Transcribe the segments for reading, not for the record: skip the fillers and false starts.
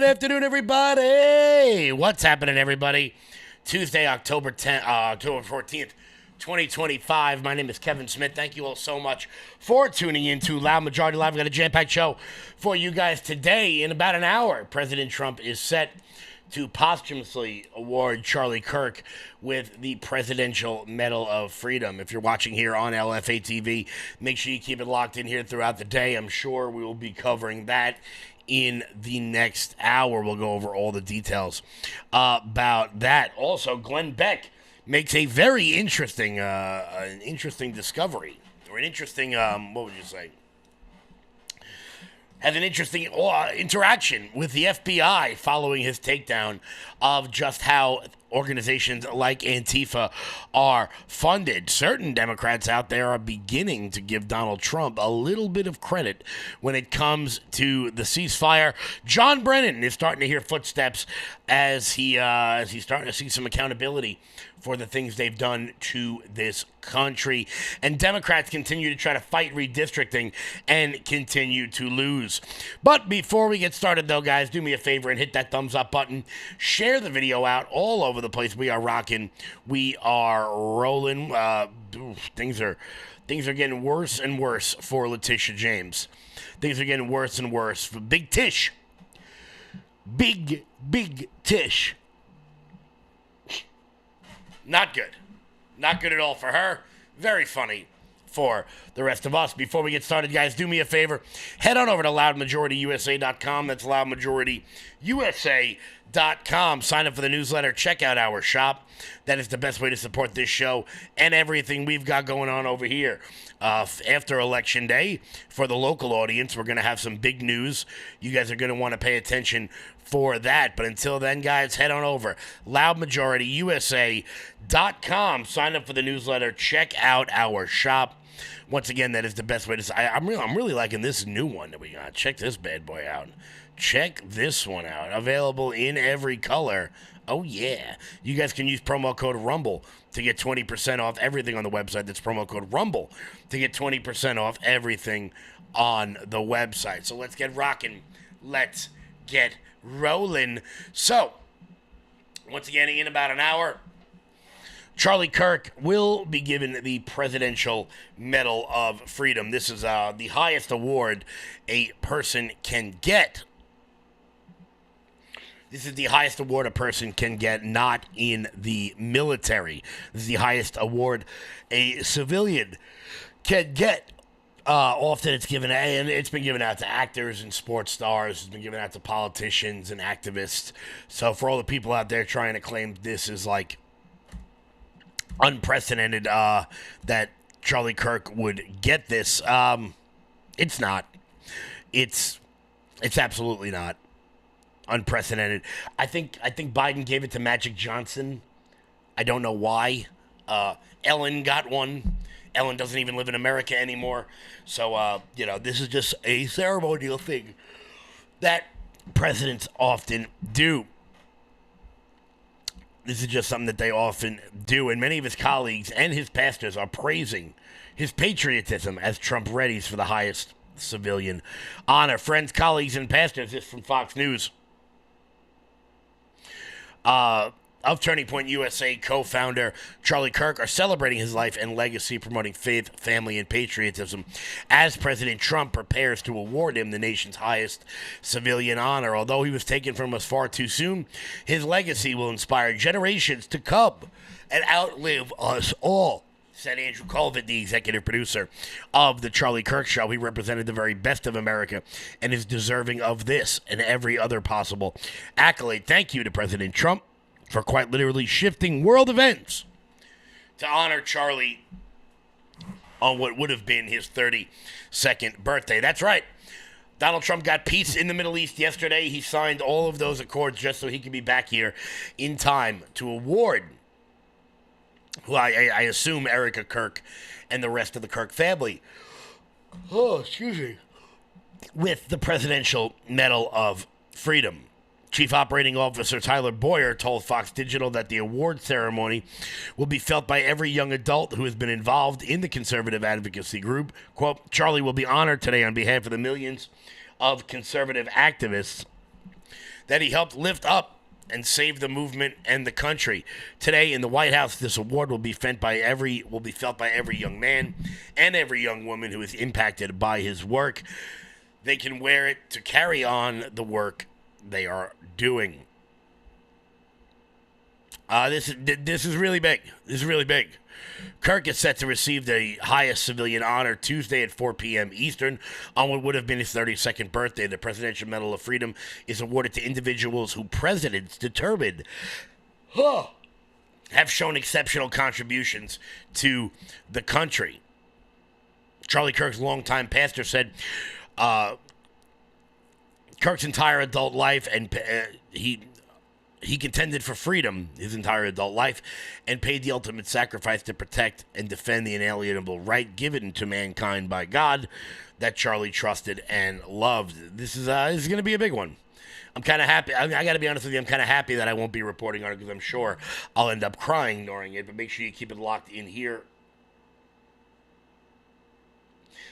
afternoon, everybody. What's happening, everybody? Tuesday, October 14th, 2025. My name is Kevin Smith. Thank you all so much for tuning in to Loud Majority Live. We've got a jam-packed show for you guys today. In about an hour, President Trump is set to posthumously award Charlie Kirk with the Presidential Medal of Freedom. If you're watching here on LFA TV, make sure you keep it locked in here throughout the day. I'm sure we will be covering that in the next hour. We'll go over all the details about that. Also, Glenn Beck makes a very interesting, discovery, or an interesting, what would you say? Has an interesting interaction with the FBI following his takedown of just how organizations like Antifa are funded. Certain Democrats out there are beginning to give Donald Trump a little bit of credit when it comes to the ceasefire. John Brennan is starting to hear footsteps as he's starting to see some accountability for the things they've done to this country. And Democrats continue to try to fight redistricting and continue to lose. But before we get started, though, guys, do me a favor and hit that thumbs up button. Share the video out all over the place. We are rocking. We are rolling. Things are getting worse and worse for Letitia James. Things are getting worse and worse for Big Tish. Big Tish. Not good. Not good at all for her. Very funny for the rest of us. Before we get started, guys, do me a favor. Head on over to loudmajorityusa.com. That's loudmajorityusa.com. Sign up for the newsletter. Check out our shop. That is the best way to support this show and everything we've got going on over here. After Election Day, for the local audience, we're going to have some big news. You guys are going to want to pay attention for that. But until then, guys, head on over loudmajorityusa.com. Sign up for the newsletter. Check out our shop. Once again, that is the best way to. I'm really liking this new one that we got. Check this bad boy out. Check this one out. Available in every color. Oh, yeah. You guys can use promo code RUMBLE to get 20% off everything on the website. That's promo code RUMBLE to get 20% off everything on the website. So let's get rocking. Let's get rolling. So, once again, in about an hour, Charlie Kirk will be given the Presidential Medal of Freedom. This is the highest award a person can get. This is the highest award a person can get, not in the military. This is the highest award a civilian can get. Often it's given, and it's been given out to actors and sports stars. It's been given out to politicians and activists. So for all the people out there trying to claim this is like unprecedented, that Charlie Kirk would get this, it's not. It's absolutely not unprecedented. I think Biden gave it to Magic Johnson. I don't know why. Ellen got one. Ellen doesn't even live in America anymore. So, this is just a ceremonial thing that presidents often do. This is just something that they often do. And many of his colleagues and his pastors are praising his patriotism as Trump readies for the highest civilian honor. Friends, colleagues, and pastors, this is from Fox News. Of Turning Point USA co-founder Charlie Kirk are celebrating his life and legacy, promoting faith, family, and patriotism as President Trump prepares to award him the nation's highest civilian honor. Although he was taken from us far too soon, his legacy will inspire generations to come and outlive us all, said Andrew Colvin, the executive producer of The Charlie Kirk Show. He represented the very best of America and is deserving of this and every other possible accolade. Thank you to President Trump for quite literally shifting world events to honor Charlie on what would have been his 32nd birthday. That's right. Donald Trump got peace in the Middle East yesterday. He signed all of those accords just so he could be back here in time to award, who I assume, Erica Kirk and the rest of the Kirk family, with the Presidential Medal of Freedom. Chief Operating Officer Tyler Boyer told Fox Digital that the award ceremony will be felt by every young adult who has been involved in the conservative advocacy group. Quote, Charlie will be honored today on behalf of the millions of conservative activists that he helped lift up and save the movement and the country. Today in the White House, this award will be felt by every young man and every young woman who is impacted by his work. They can wear it to carry on the work they are doing. This is really big. This is really big. Kirk is set to receive the highest civilian honor Tuesday at 4 p.m. Eastern on what would have been his 32nd birthday. The Presidential Medal of Freedom is awarded to individuals who presidents determined have shown exceptional contributions to the country. Charlie Kirk's longtime pastor said Kirk's entire adult life and he contended for freedom his entire adult life and paid the ultimate sacrifice to protect and defend the inalienable right given to mankind by God that Charlie trusted and loved. This is going to be a big one. I'm kind of happy. I got to be honest with you. I'm kind of happy that I won't be reporting on it because I'm sure I'll end up crying during it. But make sure you keep it locked in here.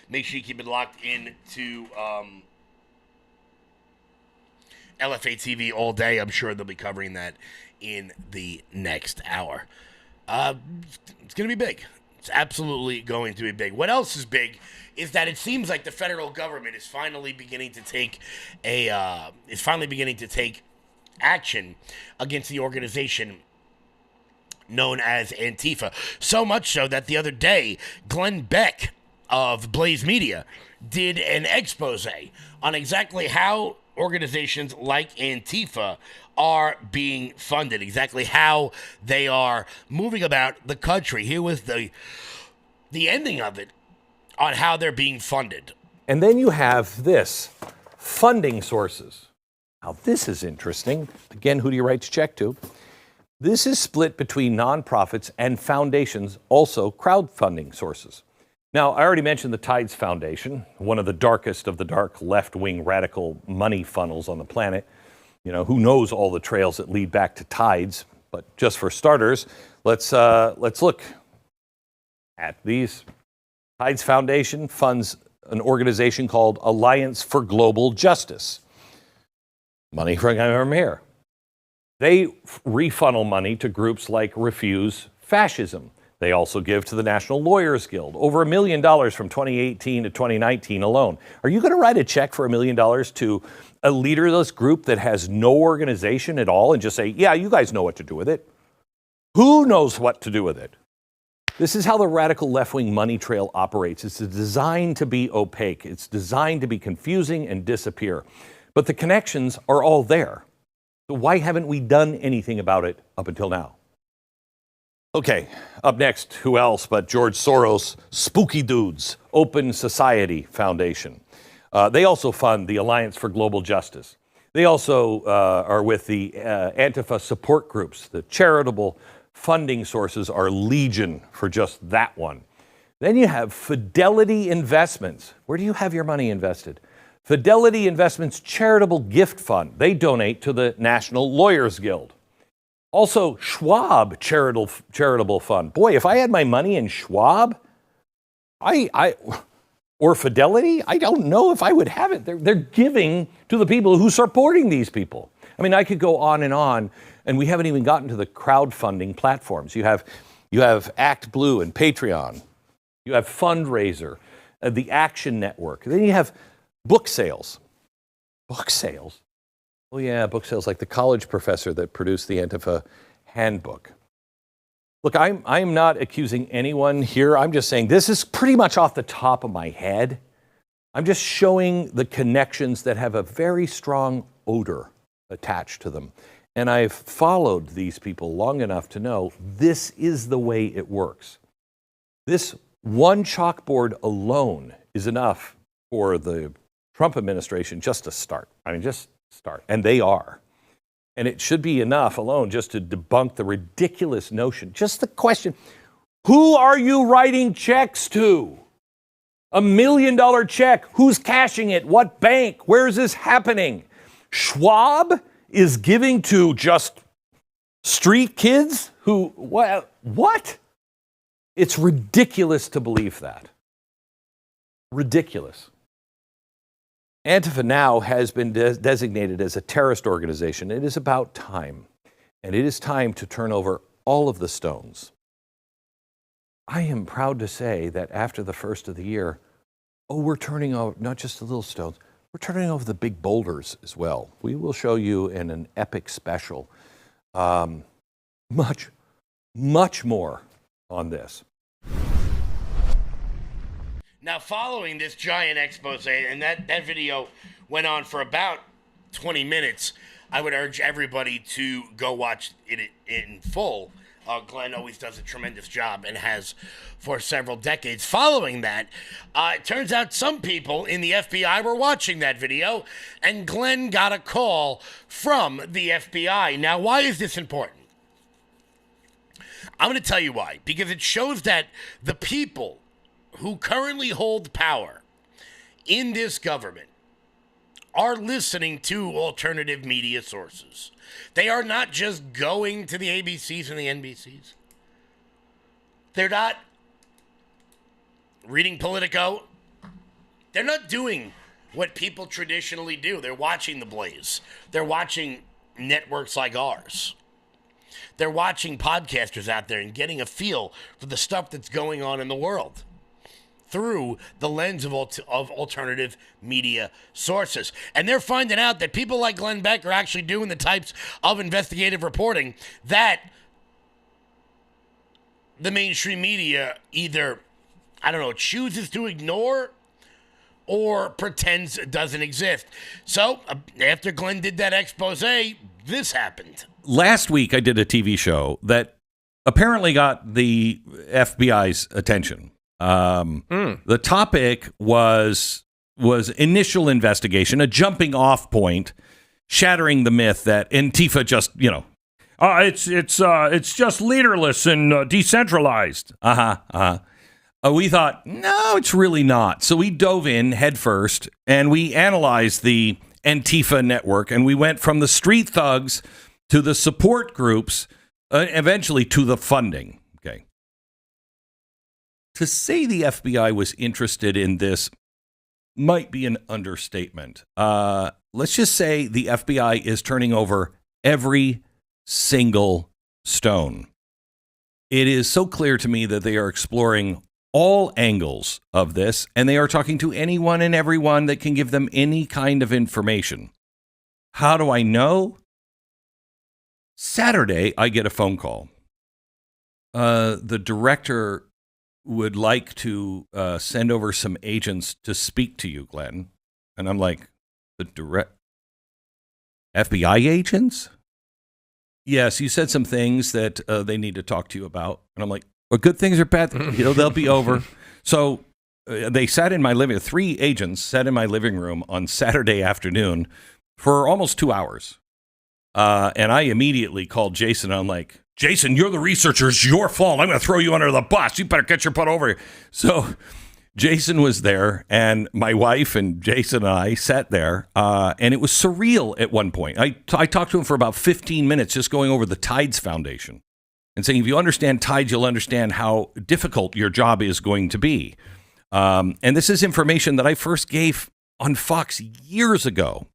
Make sure you keep it locked in to LFA TV all day. I'm sure they'll be covering that in the next hour. It's going to be big. It's absolutely going to be big. What else is big is that it seems like the federal government is finally beginning to take action against the organization known as Antifa. So much so that the other day, Glenn Beck of Blaze Media did an expose on exactly how organizations like Antifa are being funded, exactly how they are moving about the country. Here was the ending of it on how they're being funded. And then you have this, funding sources. Now this is interesting. Again, who do you write to check to? This is split between nonprofits and foundations, also crowdfunding sources. Now, I already mentioned the Tides Foundation, one of the darkest of the dark left-wing radical money funnels on the planet. You know, who knows all the trails that lead back to Tides? But just for starters, let's look at these. Tides Foundation funds an organization called Alliance for Global Justice. Money from here. They refunnel money to groups like Refuse Fascism. They also give to the National Lawyers Guild, over $1 million from 2018 to 2019 alone. Are you going to write a check for $1 million to a leaderless group that has no organization at all and just say, yeah, you guys know what to do with it? Who knows what to do with it? This is how the radical left-wing money trail operates. It's designed to be opaque. It's designed to be confusing and disappear. But the connections are all there. So why haven't we done anything about it up until now? Okay, up next, who else but George Soros' Spooky Dudes, Open Society Foundation. They also fund the Alliance for Global Justice. They also are with the Antifa support groups. The charitable funding sources are legion for just that one. Then you have Fidelity Investments. Where do you have your money invested? Fidelity Investments Charitable Gift Fund. They donate to the National Lawyers Guild. Also, Schwab Charitable Fund. Boy, if I had my money in Schwab, or Fidelity, I don't know if I would have it. They're giving to the people who are supporting these people. I mean, I could go on, and we haven't even gotten to the crowdfunding platforms. You have ActBlue and Patreon. You have Fundraiser, the Action Network. Then you have book sales. Book sales? Oh yeah, book sales, like the college professor that produced the Antifa handbook. Look, I'm not accusing anyone here. I'm just saying this is pretty much off the top of my head. I'm just showing the connections that have a very strong odor attached to them. And I've followed these people long enough to know this is the way it works. This one chalkboard alone is enough for the Trump administration just to start. I mean, just start. And they are. And it should be enough alone just to debunk the ridiculous notion. Just the question, who are you writing checks to? $1 million check. Who's cashing it? What bank? Where is this happening? Schwab is giving to just street kids who, what? It's ridiculous to believe that. Ridiculous. Antifa now has been designated as a terrorist organization. It is about time. And it is time to turn over all of the stones. I am proud to say that after the first of the year, we're turning over not just the little stones, we're turning over the big boulders as well. We will show you in an epic special much, much more on this. Now, following this giant expose, and that video went on for about 20 minutes, I would urge everybody to go watch it in full. Glenn always does a tremendous job and has for several decades. Following that, it turns out some people in the FBI were watching that video, and Glenn got a call from the FBI. Now, why is this important? I'm going to tell you why. Because it shows that the people who currently hold power in this government are listening to alternative media sources. They are not just going to the ABCs and the NBCs. They're not reading Politico. They're not doing what people traditionally do. They're watching The Blaze. They're watching networks like ours. They're watching podcasters out there and getting a feel for the stuff that's going on in the world through the lens of alternative media sources. And they're finding out that people like Glenn Beck are actually doing the types of investigative reporting that the mainstream media either, chooses to ignore or pretends it doesn't exist. So, after Glenn did that expose, this happened. Last week, I did a TV show that apparently got the FBI's attention. The topic was initial investigation, a jumping off point, shattering the myth that Antifa just, it's just leaderless and decentralized. We thought, no, it's really not. So we dove in headfirst and we analyzed the Antifa network, and we went from the street thugs to the support groups, eventually to the funding. Okay. To say the FBI was interested in this might be an understatement. Let's just say the FBI is turning over every single stone. It is so clear to me that they are exploring all angles of this, and they are talking to anyone and everyone that can give them any kind of information. How do I know? Saturday, I get a phone call. The director would like to send over some agents to speak to you, Glenn. And I'm like, the FBI agents? Yes, you said some things that they need to talk to you about. And I'm like, well, good things or bad things? They'll be over. So they sat in my living room. 3 agents sat in my living room on Saturday afternoon for almost 2 hours. And I immediately called Jason. I'm like, Jason, you're the researcher. It's your fault. I'm going to throw you under the bus. You better get your butt over here. So Jason was there, and my wife and Jason and I sat there, and it was surreal at one point. I talked to him for about 15 minutes just going over the Tides Foundation and saying, if you understand Tides, you'll understand how difficult your job is going to be. And this is information that I first gave on Fox years ago.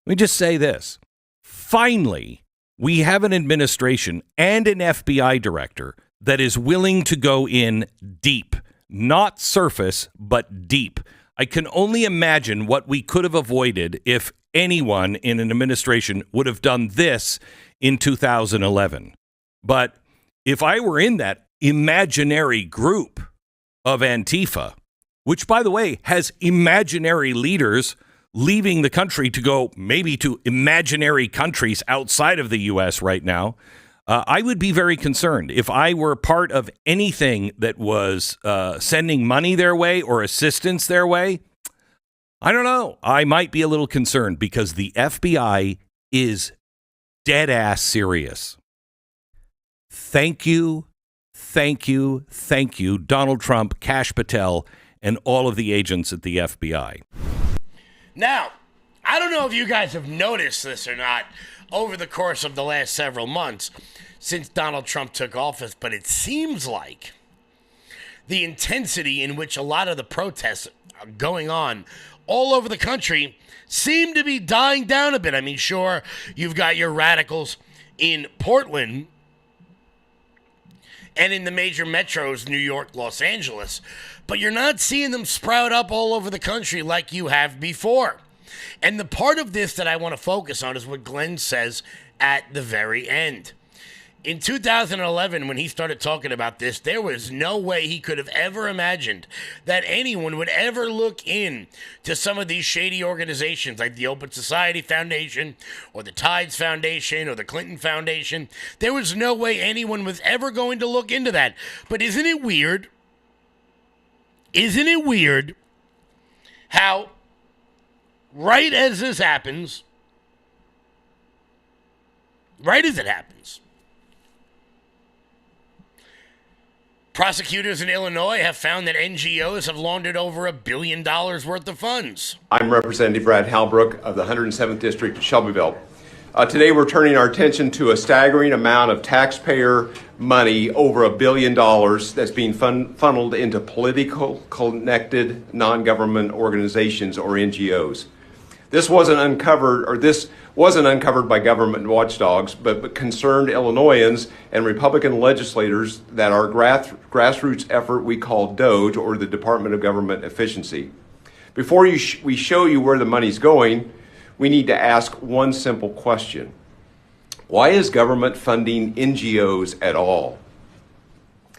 Let me just say this. Finally, we have an administration and an FBI director that is willing to go in deep, not surface, but deep. I can only imagine what we could have avoided if anyone in an administration would have done this in 2011. But if I were in that imaginary group of Antifa, which, by the way, has imaginary leaders leaving the country to go maybe to imaginary countries outside of the U.S. right now, I would be very concerned. If I were part of anything that was sending money their way or assistance their way, I don't know. I might be a little concerned because the FBI is dead ass serious. Thank you, Donald Trump, Kash Patel, and all of the agents at the FBI. Now, I don't know if you guys have noticed this or not over the course of the last several months since Donald Trump took office, but it seems like the intensity in which a lot of the protests are going on all over the country seem to be dying down a bit. I mean, sure, you've got your radicals in Portland and in the major metros, New York, Los Angeles, but you're not seeing them sprout up all over the country like you have before. And the part of this that I want to focus on is what Glenn says at the very end. In 2011, when he started talking about this, there was no way he could have ever imagined that anyone would ever look in to some of these shady organizations like the Open Society Foundation or the Tides Foundation or the Clinton Foundation. There was no way anyone was ever going to look into that. But isn't it weird? Isn't it weird how right as this happens, right as it happens, prosecutors in Illinois have found that NGOs have laundered over $1 billion worth of funds. I'm Representative Brad Halbrook of the 107th District of Shelbyville. Today we're turning our attention to a staggering amount of taxpayer money, over $1 billion, that's being funneled into political connected non-government organizations or NGOs. This wasn't uncovered by government watchdogs, but concerned Illinoisans and Republican legislators that our grassroots effort we call DOGE, or the Department of Government Efficiency. Before we show you where the money's going, we need to ask one simple question. Why is government funding NGOs at all?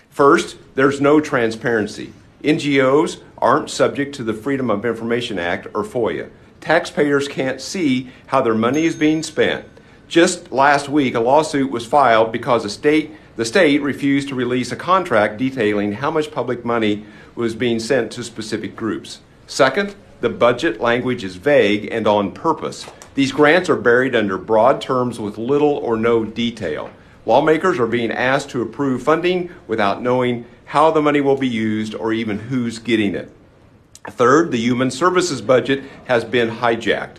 First, there's no transparency. NGOs aren't subject to the Freedom of Information Act or FOIA. Taxpayers can't see how their money is being spent. Just last week, a lawsuit was filed because the state refused to release a contract detailing how much public money was being sent to specific groups. Second, the budget language is vague and on purpose. These grants are buried under broad terms with little or no detail. Lawmakers are being asked to approve funding without knowing how the money will be used or even who's getting it. Third, the human services budget has been hijacked.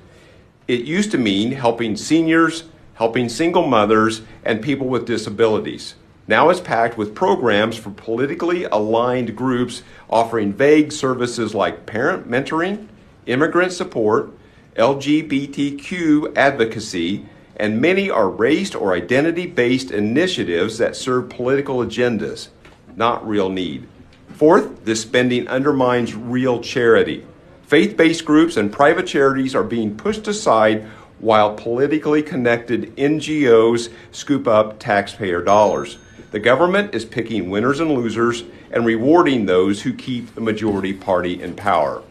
It used to mean helping seniors, helping single mothers, and people with disabilities. Now it's packed with programs for politically aligned groups offering vague services like parent mentoring, immigrant support, LGBTQ advocacy, and many are race or identity-based initiatives that serve political agendas, not real need. Fourth, this spending undermines real charity. Faith-based groups and private charities are being pushed aside while politically connected NGOs scoop up taxpayer dollars. The government is picking winners and losers and rewarding those who keep the majority party in power.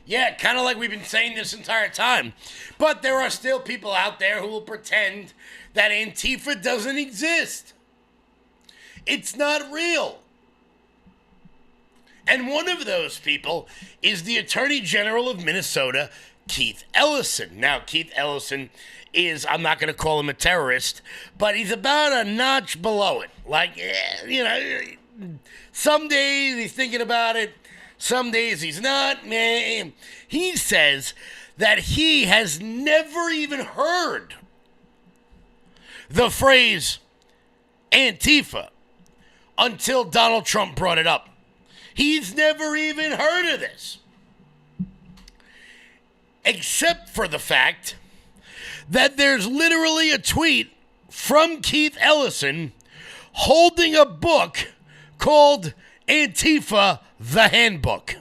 Yeah, kind of like we've been saying this entire time. But there are still people out there who will pretend that Antifa doesn't exist. It's not real. And one of those people is the Attorney General of Minnesota, Keith Ellison. Now, Keith Ellison is, I'm not going to call him a terrorist, but he's about a notch below it. Like, some days he's thinking about it, some days he's not. Man, he says that he has never even heard the phrase Antifa until Donald Trump brought it up. He's never even heard of this. Except for the fact that there's literally a tweet from Keith Ellison holding a book called Antifa, the Handbook.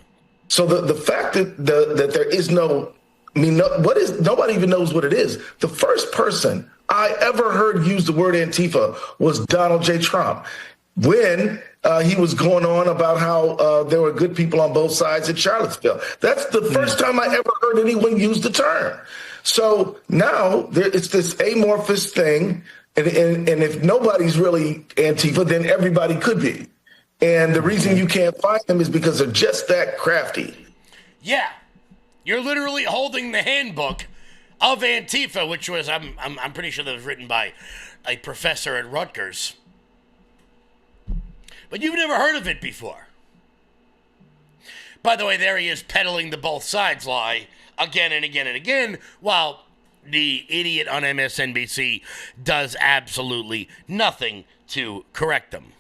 So the fact that there is nobody even knows what it is. The first person I ever heard use the word Antifa was Donald J. Trump. When he was going on about how there were good people on both sides in Charlottesville. That's the first time I ever heard anyone use the term. So now it's this amorphous thing, and if nobody's really Antifa, then everybody could be. And the reason you can't find them is because they're just that crafty. Yeah, you're literally holding the handbook of Antifa, which was, I'm pretty sure that was written by a professor at Rutgers. But you've never heard of it before. By the way, there he is peddling the both sides lie again and again and again, while the idiot on MSNBC does absolutely nothing to correct them.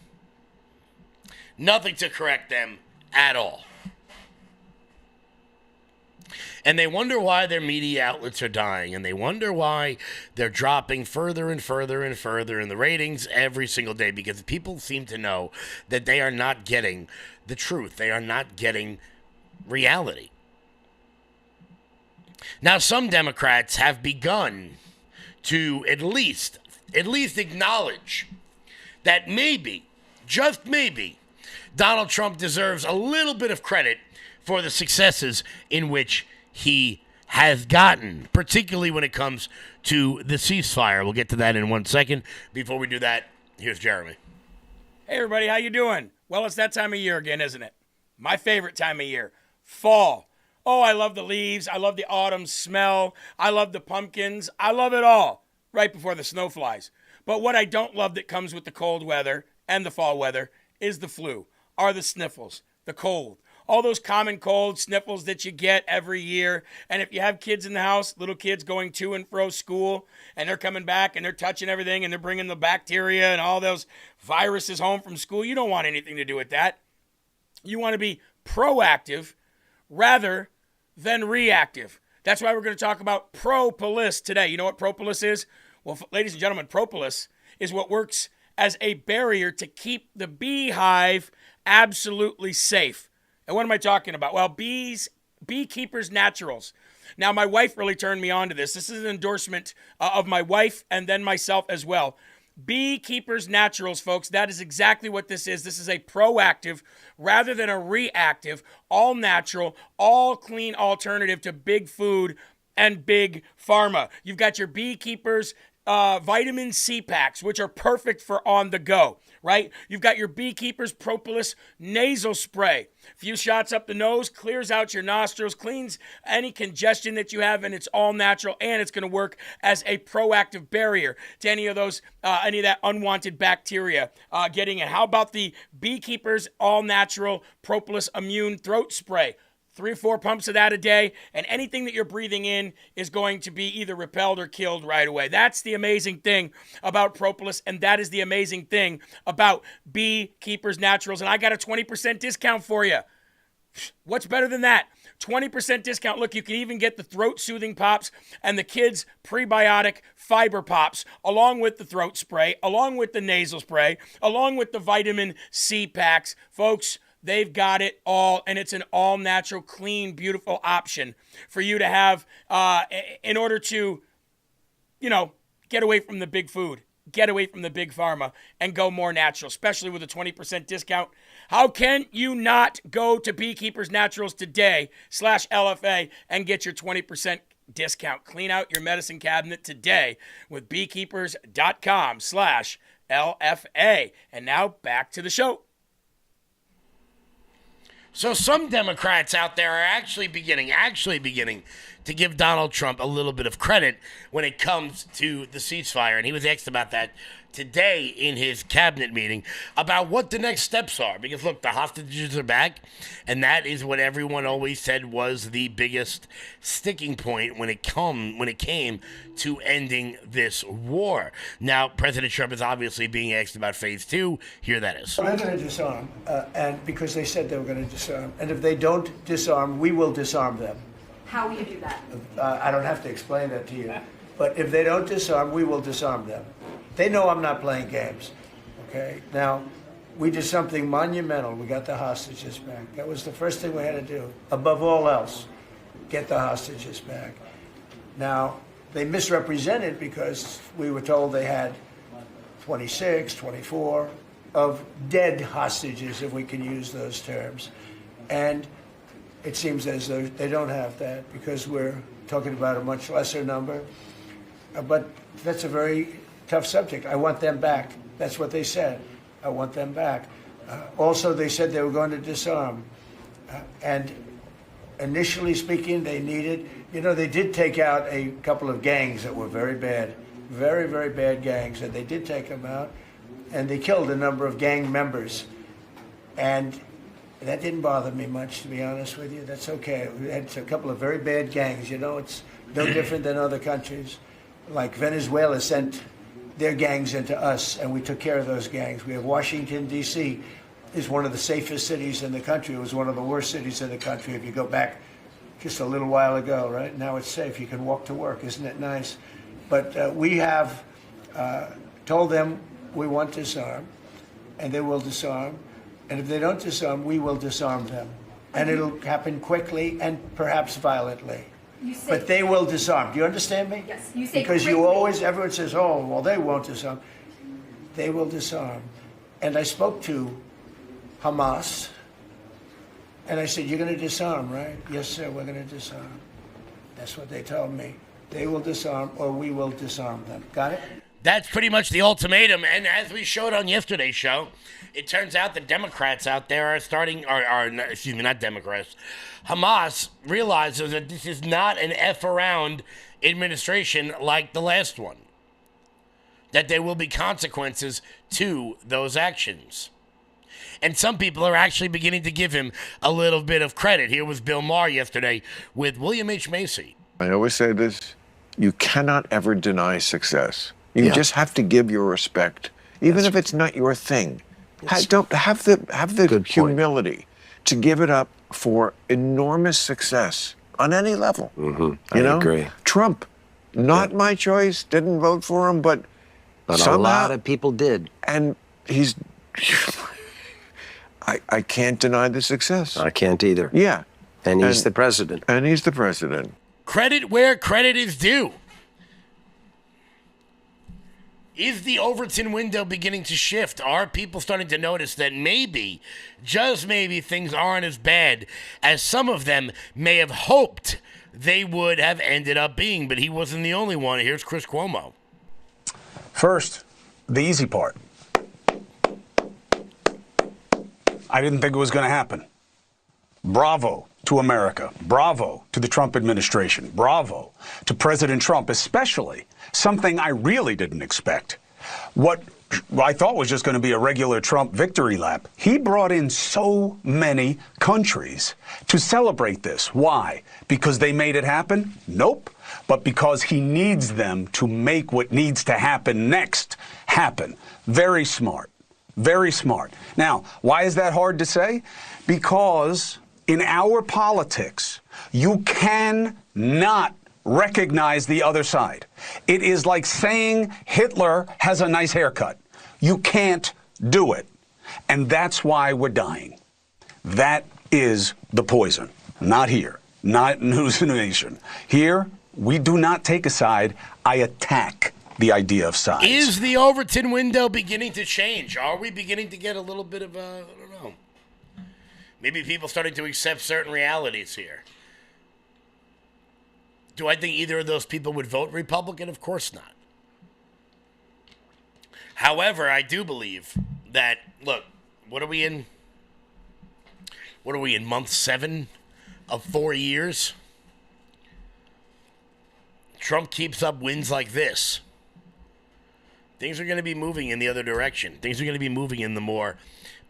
Nothing to correct them at all. And they wonder why their media outlets are dying, and they wonder why they're dropping further and further and further in the ratings every single day, because people seem to know that they are not getting the truth. They are not getting reality. Now, some Democrats have begun to at least acknowledge that maybe, just maybe, Donald Trump deserves a little bit of credit for the successes in which he has gotten, particularly when it comes to the ceasefire. We'll get to that in 1 second. Before we do that, here's Jeremy. Hey, everybody, how you doing? Well, it's that time of year again, isn't it? My favorite time of year, fall. Oh, I love the leaves. I love the autumn smell. I love the pumpkins. I love it all right before the snow flies. But what I don't love that comes with the cold weather and the fall weather is the flu, are the sniffles, the cold. All those common cold sniffles that you get every year. And if you have kids in the house, little kids going to and fro school, and they're coming back and they're touching everything and they're bringing the bacteria and all those viruses home from school, you don't want anything to do with that. You want to be proactive rather than reactive. That's why we're going to talk about propolis today. You know what propolis is? Well, ladies and gentlemen, propolis is what works as a barrier to keep the beehive absolutely safe. And what am I talking about? Well, Beekeepers Naturals. Now, my wife really turned me on to this. This is an endorsement of my wife and then myself as well. Beekeepers Naturals, folks, that is exactly what this is. This is a proactive rather than a reactive, all natural, all clean alternative to big food and big pharma. You've got your Beekeepers vitamin C packs, which are perfect for on the go, right? You've got your Beekeepers Propolis nasal spray. A few shots up the nose, clears out your nostrils, cleans any congestion that you have, and it's all natural, and it's going to work as a proactive barrier to any of that unwanted bacteria getting in. How about the Beekeepers All Natural Propolis Immune Throat Spray? 3 or 4 pumps of that a day, and anything that you're breathing in is going to be either repelled or killed right away. That's the amazing thing about propolis, and that is the amazing thing about Beekeepers Naturals. And I got a 20% discount for you. What's better than that? 20% discount. Look, you can even get the throat soothing pops and the kids prebiotic fiber pops along with the throat spray, along with the nasal spray, along with the vitamin C packs. Folks, they've got it all, and it's an all-natural, clean, beautiful option for you to have in order to, get away from the big food, get away from the big pharma, and go more natural, especially with a 20% discount. How can you not go to Beekeepers Naturals today /LFA and get your 20% discount? Clean out your medicine cabinet today with beekeepers.com /LFA. And now back to the show. So some Democrats out there are actually beginning to give Donald Trump a little bit of credit when it comes to the ceasefire. And he was asked about that today in his cabinet meeting about what the next steps are. Because, look, the hostages are back, and that is what everyone always said was the biggest sticking point when it came to ending this war. Now, President Trump is obviously being asked about phase 2. Here that is. They're going to disarm, and because they said they were going to disarm. And if they don't disarm, we will disarm them. How will you do that? I don't have to explain that to you. But if they don't disarm, we will disarm them. They know I'm not playing games. Okay? Now, we did something monumental. We got the hostages back. That was the first thing we had to do. Above all else, get the hostages back. Now, they misrepresented because we were told they had 26, 24 of dead hostages, if we can use those terms. And it seems as though they don't have that because we're talking about a much lesser number. But that's a very tough subject. I want them back. That's what they said. I want them back. Also, they said they were going to disarm. And initially speaking, they needed, they did take out a couple of gangs that were very bad, very, very bad gangs, and they did take them out. And they killed a number of gang members. And that didn't bother me much, to be honest with you. That's okay. We had a couple of very bad gangs. It's no different than other countries. Like Venezuela sent their gangs into us, and we took care of those gangs. We have Washington, D.C. is one of the safest cities in the country. It was one of the worst cities in the country if you go back just a little while ago, right? Now it's safe. You can walk to work. Isn't it nice? But we have told them we want to disarm, and they will disarm. And if they don't disarm, we will disarm them. And it'll happen quickly and perhaps violently. But they will disarm. Do you understand me? Yes. You say because quickly. you always, everyone says, oh, well, they won't disarm. They will disarm. And I spoke to Hamas, and I said, you're going to disarm, right? Yes, sir, we're going to disarm. That's what they told me. They will disarm or we will disarm them. Got it? That's pretty much the ultimatum. And as we showed on yesterday's show, it turns out the Democrats out there are excuse me, not Democrats. Hamas realizes that this is not an F around administration like the last one. That there will be consequences to those actions. And some people are actually beginning to give him a little bit of credit. Here was Bill Maher yesterday with William H. Macy. I always say this, you cannot ever deny success. You just have to give your respect, even if it's not your thing. Don't have the humility to give it up for enormous success on any level. I agree. Trump, not my choice, didn't vote for him, but somehow, a lot of people did. And he's, I can't deny the success. I can't either. Yeah. And he's the president. And he's the president. Credit where credit is due. Is the Overton window beginning to shift? Are people starting to notice that maybe, just maybe, things aren't as bad as some of them may have hoped they would have ended up being? But he wasn't the only one. Here's Chris Cuomo. First, the easy part. I didn't think it was going to happen. Bravo to America. Bravo to the Trump administration. Bravo to President Trump, especially something I really didn't expect. What I thought was just going to be a regular Trump victory lap. He brought in so many countries to celebrate this. Why? Because they made it happen? Nope. But because he needs them to make what needs to happen next happen. Very smart. Very smart. Now, why is that hard to say? Because in our politics, you cannot recognize the other side. It is like saying Hitler has a nice haircut. You can't do it. And that's why we're dying. That is the poison. Not here. Not in News Nation. Here, we do not take a side. I attack the idea of sides. Is the Overton window beginning to change? Are we beginning to get a little bit of a, I don't know, maybe people starting to accept certain realities here? Do I think either of those people would vote Republican? Of course not. However, I do believe that, look, what are we in? What are we in, month 7 of 4 years? Trump keeps up wins like this. Things are going to be moving in the other direction. Things are going to be moving in the more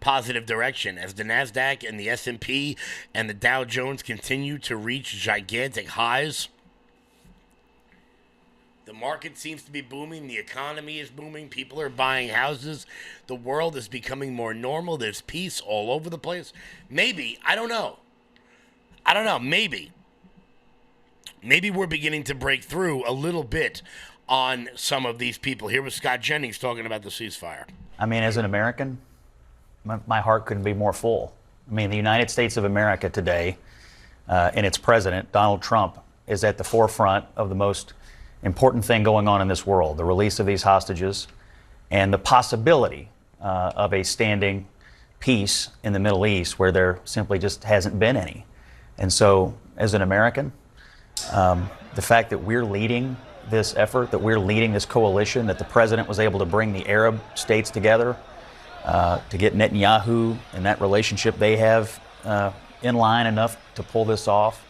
positive direction as the NASDAQ and the S&P and the Dow Jones continue to reach gigantic highs. The market seems to be booming. The economy is booming. People are buying houses. The world is becoming more normal. There's peace all over the place. Maybe, I don't know. Maybe we're beginning to break through a little bit on some of these people. Here was Scott Jennings talking about the ceasefire. I mean, as an American, my heart couldn't be more full. I mean, the United States of America today, and its president, Donald Trump, is at the forefront of the most important thing going on in this world, the release of these hostages and the possibility of a standing peace in the Middle East where there simply just hasn't been any. And so, as an American, the fact that we're leading this effort, that we're leading this coalition, that the president was able to bring the Arab states together to get Netanyahu and that relationship they have in line enough to pull this off.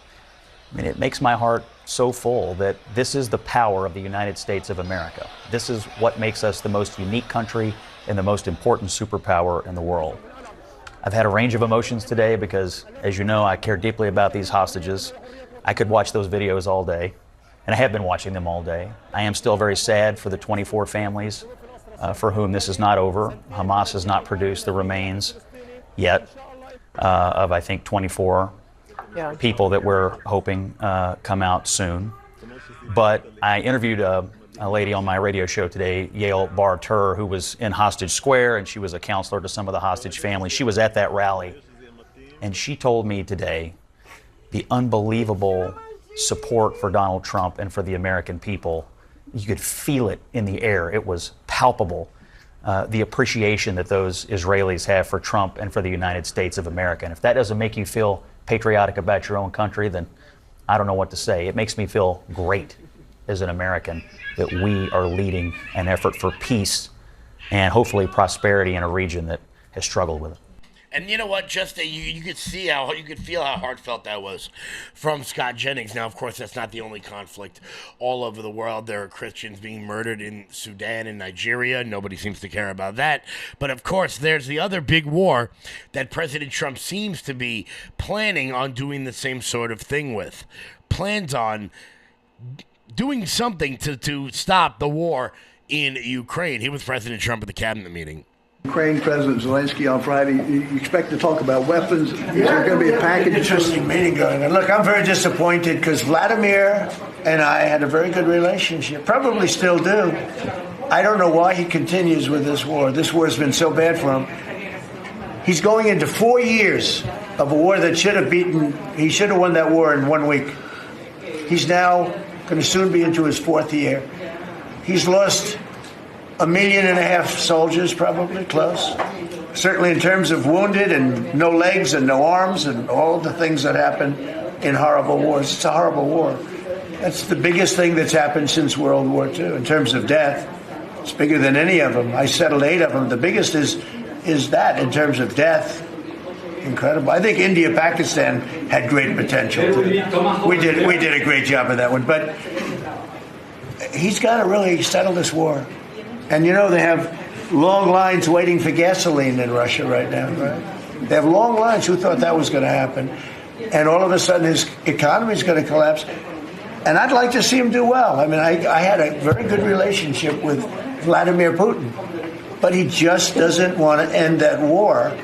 I mean, it makes my heart so full that this is the power of the United States of America. This is what makes us the most unique country and the most important superpower in the world. I've had a range of emotions today because, as you know, I care deeply about these hostages. I could watch those videos all day, and I have been watching them all day. I am still very sad for the 24 families for whom this is not over. Hamas has not produced the remains yet of, I think, 24 people that we're hoping come out soon. But I interviewed a lady on my radio show today, Yael Bar-Tur, who was in Hostage Square, and she was a counselor to some of the hostage families. She was at that rally, and she told me today the unbelievable support for Donald Trump and for the American people. You could feel it in the air. It was palpable, the appreciation that those Israelis have for Trump and for the United States of America. And if that doesn't make you feel patriotic about your own country, then I don't know what to say. It makes me feel great as an American that we are leading an effort for peace and hopefully prosperity in a region that has struggled with it. And you know what? Just you could see how you could feel how heartfelt that was from Scott Jennings. Now, of course, that's not the only conflict all over the world. There are Christians being murdered in Sudan and Nigeria. Nobody seems to care about that. But of course, there's the other big war that President Trump seems to be planning on doing the same sort of thing with. Plans on doing something to stop the war in Ukraine. He was President Trump at the cabinet meeting. Ukraine President Zelensky on Friday. You expect to talk about weapons? Is there going to be a package? Interesting meeting going on. Look, I'm very disappointed because Vladimir and I had a very good relationship, probably still do. I don't know why he continues with this war. This war has been so bad for him. He's going into 4 years of a war that he should have won that war in 1 week. He's now going to soon be into his 4th year. He's lost 1.5 million soldiers, probably, close. Certainly in terms of wounded and no legs and no arms and all the things that happen in horrible wars. It's a horrible war. That's the biggest thing that's happened since World War II in terms of death. It's bigger than any of them. I settled 8 of them. The biggest is that in terms of death. Incredible. I think India, Pakistan had great potential. We did a great job of that one. But he's got to really settle this war. And you know, they have long lines waiting for gasoline in Russia right now, right? They have long lines. Who thought that was going to happen? And all of a sudden his economy is going to collapse. And I'd like to see him do well. I mean, I had a very good relationship with Vladimir Putin, but he just doesn't want to end that war.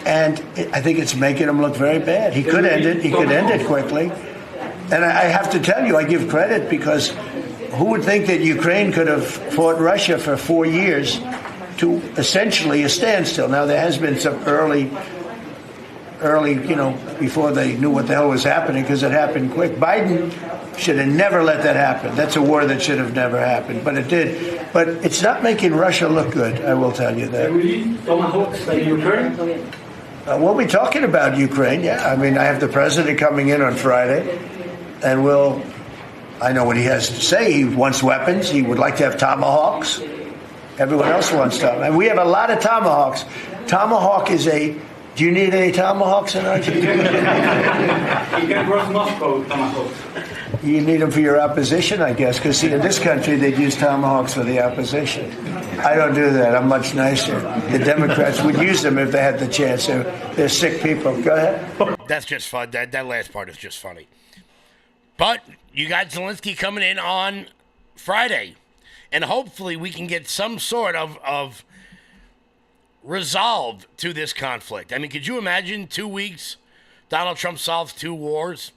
And I think it's making him look very bad. He could end it. He could end it quickly. And I have to tell you, I give credit because who would think that Ukraine could have fought Russia for 4 years to essentially a standstill? Now, there has been some early, before they knew what the hell was happening, because it happened quick. Biden should have never let that happen. That's a war that should have never happened, but it did. But it's not making Russia look good, I will tell you that. We'll be talking about Ukraine, yeah. I mean, I have the president coming in on Friday, and I know what he has to say. He wants weapons. He would like to have tomahawks. Everyone else wants tomahawks. And we have a lot of tomahawks. Tomahawk is do you need any tomahawks in Argentina? You can cross Moscow with tomahawks. You need them for your opposition, I guess, because in this country they'd use tomahawks for the opposition. I don't do that. I'm much nicer. The Democrats would use them if they had the chance. They're sick people. Go ahead. That's just fun. That last part is just funny. But you got Zelensky coming in on Friday, and hopefully we can get some sort of resolve to this conflict. I mean, could you imagine 2 weeks, Donald Trump solves 2 wars?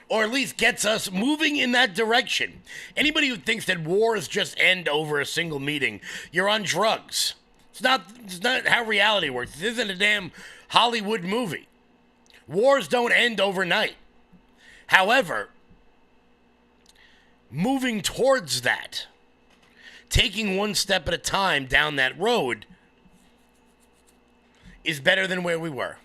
Or at least gets us moving in that direction. Anybody who thinks that wars just end over a single meeting, you're on drugs. It's not how reality works. This isn't a damn Hollywood movie. Wars don't end overnight. However, moving towards that, taking one step at a time down that road is better than where we were.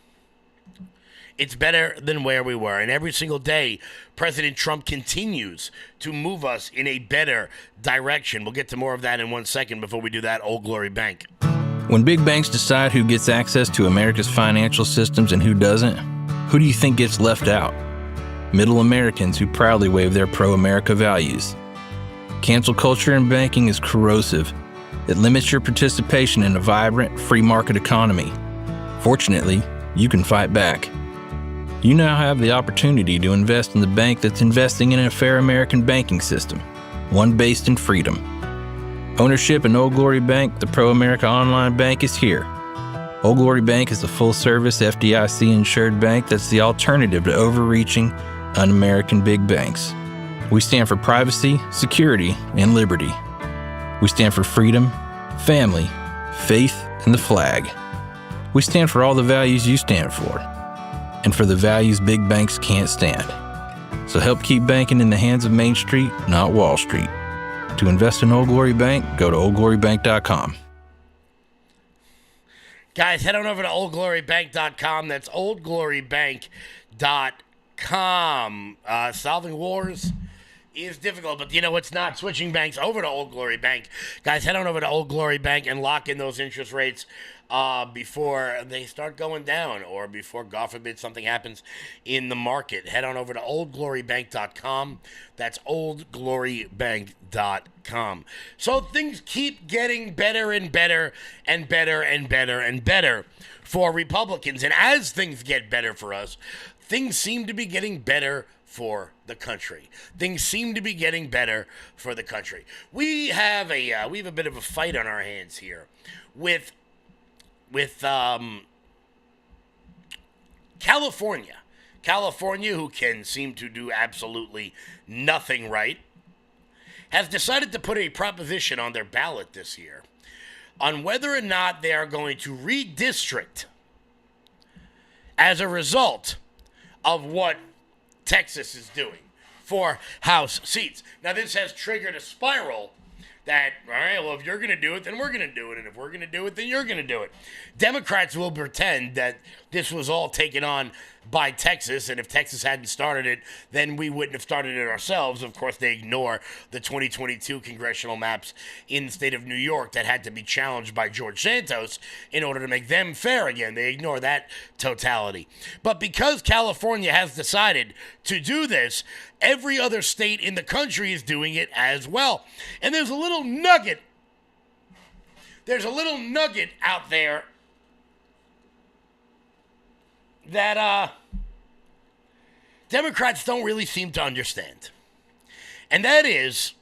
It's better than where we were. And every single day, President Trump continues to move us in a better direction. We'll get to more of that in 1 second. Before we do that, Old Glory Bank. When big banks decide who gets access to America's financial systems and who doesn't, who do you think gets left out? Middle Americans who proudly wave their pro-America values. Cancel culture in banking is corrosive. It limits your participation in a vibrant, free market economy. Fortunately, you can fight back. You now have the opportunity to invest in the bank that's investing in a fair American banking system, one based in freedom. Ownership in Old Glory Bank, the pro-America online bank, is here. Old Glory Bank is a full-service FDIC-insured bank that's the alternative to overreaching, un-American big banks. We stand for privacy, security, and liberty. We stand for freedom, family, faith, and the flag. We stand for all the values you stand for, and for the values big banks can't stand. So help keep banking in the hands of Main Street, not Wall Street. To invest in Old Glory Bank, go to oldglorybank.com. Guys, head on over to oldglorybank.com. That's oldglorybank.com. Solving wars is difficult, but you know it's not. Switching banks over to Old Glory Bank. Guys, head on over to Old Glory Bank and lock in those interest rates before they start going down or before, God forbid, something happens in the market. Head on over to oldglorybank.com. That's oldglorybank.com. So things keep getting better and better and better and better and better for Republicans. And as things get better for us, things seem to be getting better for the country. Things seem to be getting better for the country. We have a bit of a fight on our hands here with California. California, who can seem to do absolutely nothing right, has decided to put a proposition on their ballot this year on whether or not they are going to redistrict as a result of what Texas is doing for House seats. Now, this has triggered a spiral that, all right, well, if you're going to do it, then we're going to do it. And if we're going to do it, then you're going to do it. Democrats will pretend that this was all taken on by Texas, and if Texas hadn't started it, then we wouldn't have started it ourselves. Of course, they ignore the 2022 congressional maps in the state of New York that had to be challenged by George Santos in order to make them fair again. They ignore that totality. But because California has decided to do this, every other state in the country is doing it as well. And there's a little nugget. There's a little nugget out there that Democrats don't really seem to understand. And that is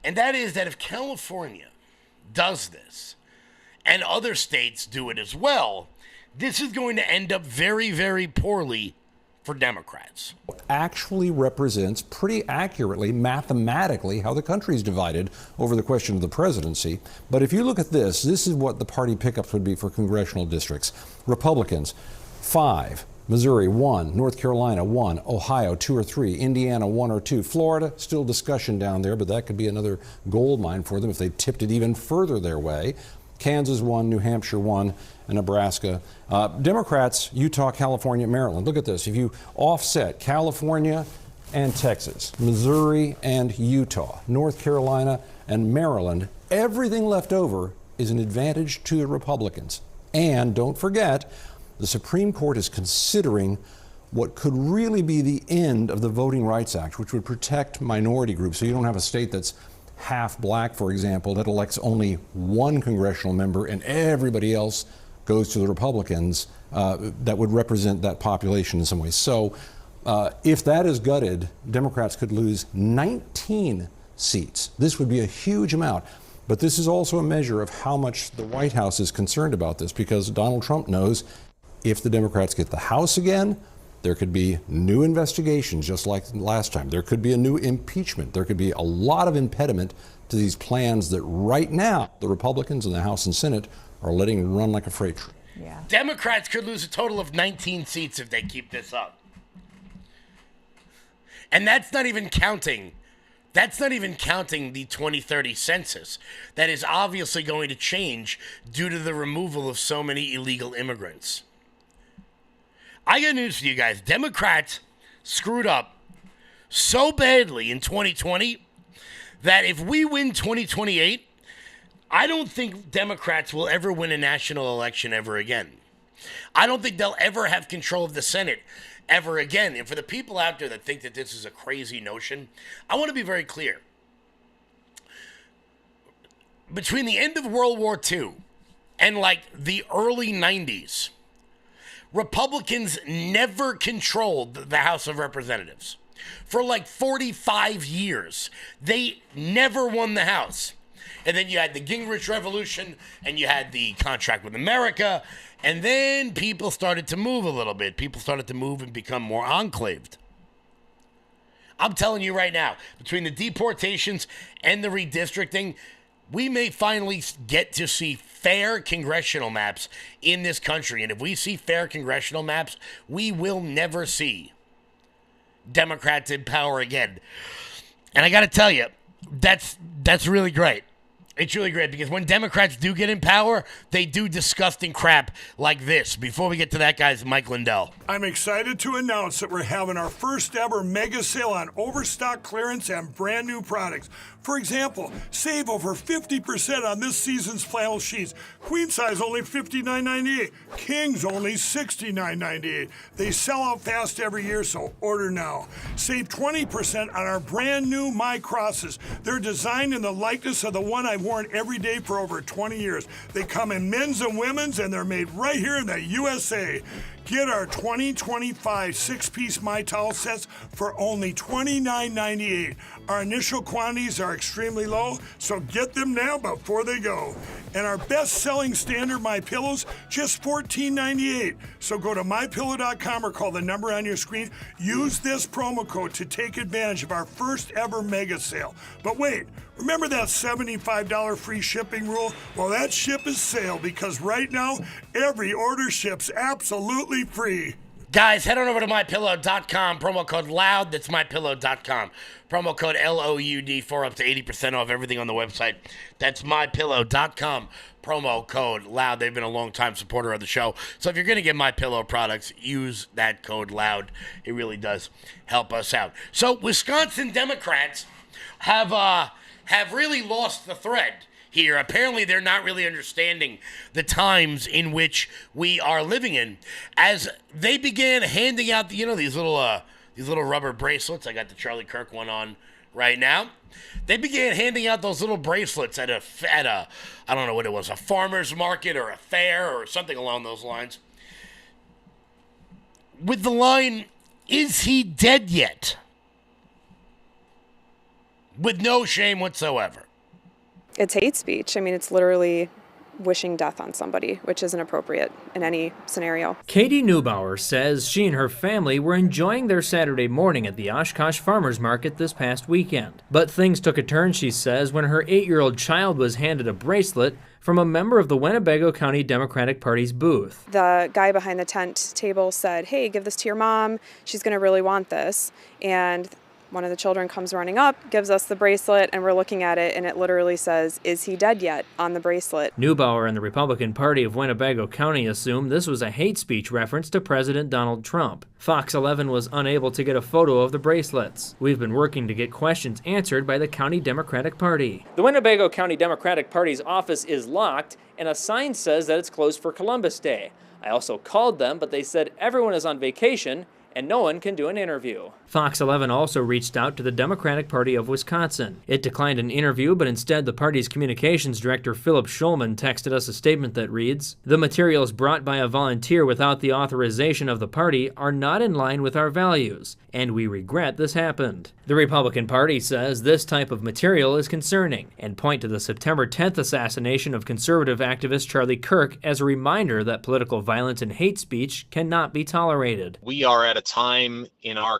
that if California does this and other states do it as well, this is going to end up very, very poorly for Democrats. Actually represents pretty accurately, mathematically, how the country is divided over the question of the presidency. But if you look at this is what the party pickups would be for congressional districts. Republicans, 5. Missouri, 1. North Carolina, 1. Ohio, 2 or 3. Indiana, 1 or 2. Florida, still discussion down there, but that could be another gold mine for them if they tipped it even further their way. Kansas, 1. New Hampshire, 1. And Nebraska. Democrats, Utah, California, Maryland. Look at this. If you offset California and Texas, Missouri and Utah, North Carolina and Maryland, everything left over is an advantage to the Republicans. And don't forget, the Supreme Court is considering what could really be the end of the Voting Rights Act, which would protect minority groups. So you don't have a state that's half black, for example, that elects only one congressional member and everybody else goes to the Republicans that would represent that population in some ways. So if that is gutted, Democrats could lose 19 seats. This would be a huge amount. But this is also a measure of how much the White House is concerned about this, because Donald Trump knows if the Democrats get the House again, there could be new investigations just like last time. There could be a new impeachment. There could be a lot of impediment to these plans that right now the Republicans in the House and Senate are letting run like a freight train. Yeah. Democrats could lose a total of 19 seats if they keep this up. And that's not even counting the 2030 census that is obviously going to change due to the removal of so many illegal immigrants. I got news for you guys. Democrats screwed up so badly in 2020 that if we win 2028, I don't think Democrats will ever win a national election ever again. I don't think they'll ever have control of the Senate ever again. And for the people out there that think that this is a crazy notion, I want to be very clear. Between the end of World War II and like the early 90s, Republicans never controlled the House of Representatives. For like 45 years. They never won the House. And then you had the Gingrich Revolution, and you had the contract with America, and then people started to move a little bit. People started to move and become more enclaved. I'm telling you right now, between the deportations and the redistricting, we may finally get to see fair congressional maps in this country. And if we see fair congressional maps, we will never see Democrats in power again. And I got to tell you, that's really great. It's really great because when Democrats do get in power, they do disgusting crap like this. Before we get to that, guys, Mike Lindell. I'm excited to announce that we're having our first ever mega sale on overstock clearance and brand new products. For example, save over 50% on this season's flannel sheets. Queen size only $59.98. Kings only $69.98. They sell out fast every year, so order now. Save 20% on our brand new My Crosses. They're designed in the likeness of the one I've worn every day for over 20 years. They come in men's and women's, and they're made right here in the USA. Get our 2025 six-piece My Towel sets for only $29.98. Our initial quantities are extremely low, so get them now before they go. And our best-selling standard My Pillows, just $14.98. So go to MyPillow.com or call the number on your screen. Use this promo code to take advantage of our first ever mega sale. But wait, remember that $75 free shipping rule? Well, that ship is sailed because right now, every order ships absolutely free. Guys, head on over to MyPillow.com, promo code LOUD, that's MyPillow.com. Promo code LOUD for up to 80% off everything on the website. That's MyPillow.com, promo code LOUD. They've been a long-time supporter of the show. So if you're going to get MyPillow products, use that code LOUD. It really does help us out. So Wisconsin Democrats have really lost the thread here. Apparently, they're not really understanding the times in which we are living in, as they began handing out, these little rubber bracelets. I got the Charlie Kirk one on right now. They began handing out those little bracelets at a I don't know what it was, a farmer's market or a fair or something along those lines, with the line, "Is he dead yet?" With no shame whatsoever. It's hate speech. I mean, it's literally wishing death on somebody, which isn't appropriate in any scenario. Katie Neubauer says she and her family were enjoying their Saturday morning at the Oshkosh Farmers Market this past weekend. But things took a turn, she says, when her 8-year-old child was handed a bracelet from a member of the Winnebago County Democratic Party's booth. The guy behind the tent table said, "Hey, give this to your mom. She's going to really want this." And one of the children comes running up, gives us the bracelet, and we're looking at it, and it literally says, "Is he dead yet?" on the bracelet. Neubauer and the Republican Party of Winnebago County assumed this was a hate speech reference to President Donald Trump. Fox 11 was unable to get a photo of the bracelets. We've been working to get questions answered by the County Democratic Party. The Winnebago County Democratic Party's office is locked, and a sign says that it's closed for Columbus Day. I also called them, but they said everyone is on vacation, and no one can do an interview. Fox 11 also reached out to the Democratic Party of Wisconsin. It declined an interview, but instead the party's communications director, Philip Schulman, texted us a statement that reads, "The materials brought by a volunteer without the authorization of the party are not in line with our values, and we regret this happened." The Republican Party says this type of material is concerning and point to the September 10th assassination of conservative activist Charlie Kirk as a reminder that political violence and hate speech cannot be tolerated. We are at a time in our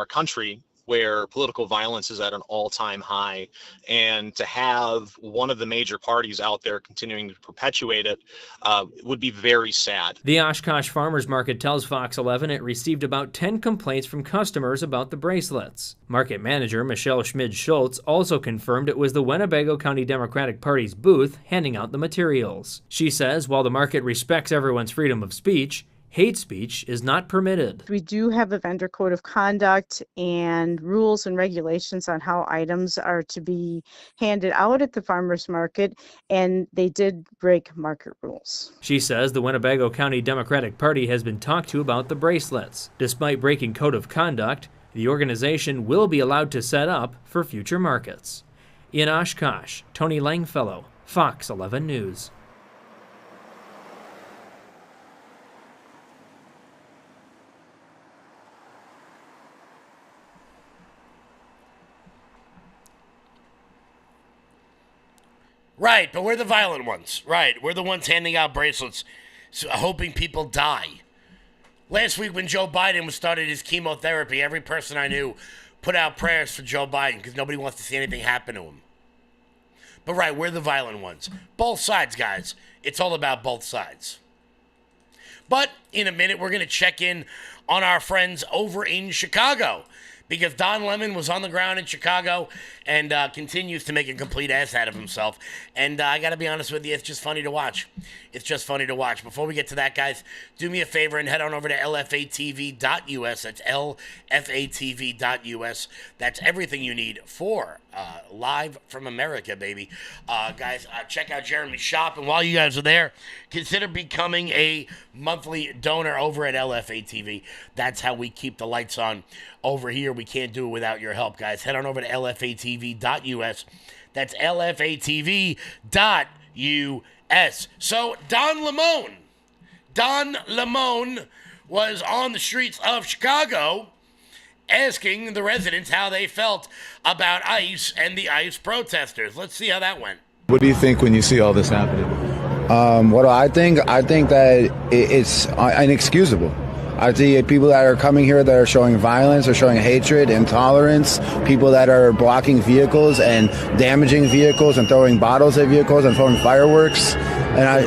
country where political violence is at an all-time high, and to have one of the major parties out there continuing to perpetuate it would be very sad. The Oshkosh Farmers Market tells Fox 11 it received about 10 complaints from customers about the bracelets. Market manager Michelle Schmid-Schultz also confirmed it was the Winnebago County Democratic Party's booth handing out the materials. She says while the market respects everyone's freedom of speech, hate speech is not permitted. We do have a vendor code of conduct and rules and regulations on how items are to be handed out at the farmers market, and they did break market rules. She says the Winnebago County Democratic Party has been talked to about the bracelets. Despite breaking code of conduct, the organization will be allowed to set up for future markets. In Oshkosh, Tony Langfellow, Fox 11 News. Right, but we're the violent ones. Right, we're the ones handing out bracelets, hoping people die. Last week when Joe Biden was started his chemotherapy, every person I knew put out prayers for Joe Biden because nobody wants to see anything happen to him. But right, we're the violent ones. Both sides, guys. It's all about both sides. But in a minute, we're going to check in on our friends over in Chicago because Don Lemon was on the ground in Chicago and continues to make a complete ass out of himself. And I got to be honest with you, it's just funny to watch. It's just funny to watch. Before we get to that, guys, do me a favor and head on over to lfatv.us. That's lfatv.us. That's everything you need for Live from America, baby. Guys, check out Jeremy's shop. And while you guys are there, consider becoming a monthly donor over at LFATV. That's how we keep the lights on over here. We can't do it without your help, guys. Head on over to lfatv.us. That's lfatv.us. So Don Lemon was on the streets of Chicago asking the residents how they felt about ICE and the ICE protesters. Let's see how that went. What do you think when you see all this happening? What do I think? I think that it's inexcusable. I see people that are coming here that are showing violence, are showing hatred, intolerance, people that are blocking vehicles and damaging vehicles and throwing bottles at vehicles and throwing fireworks. And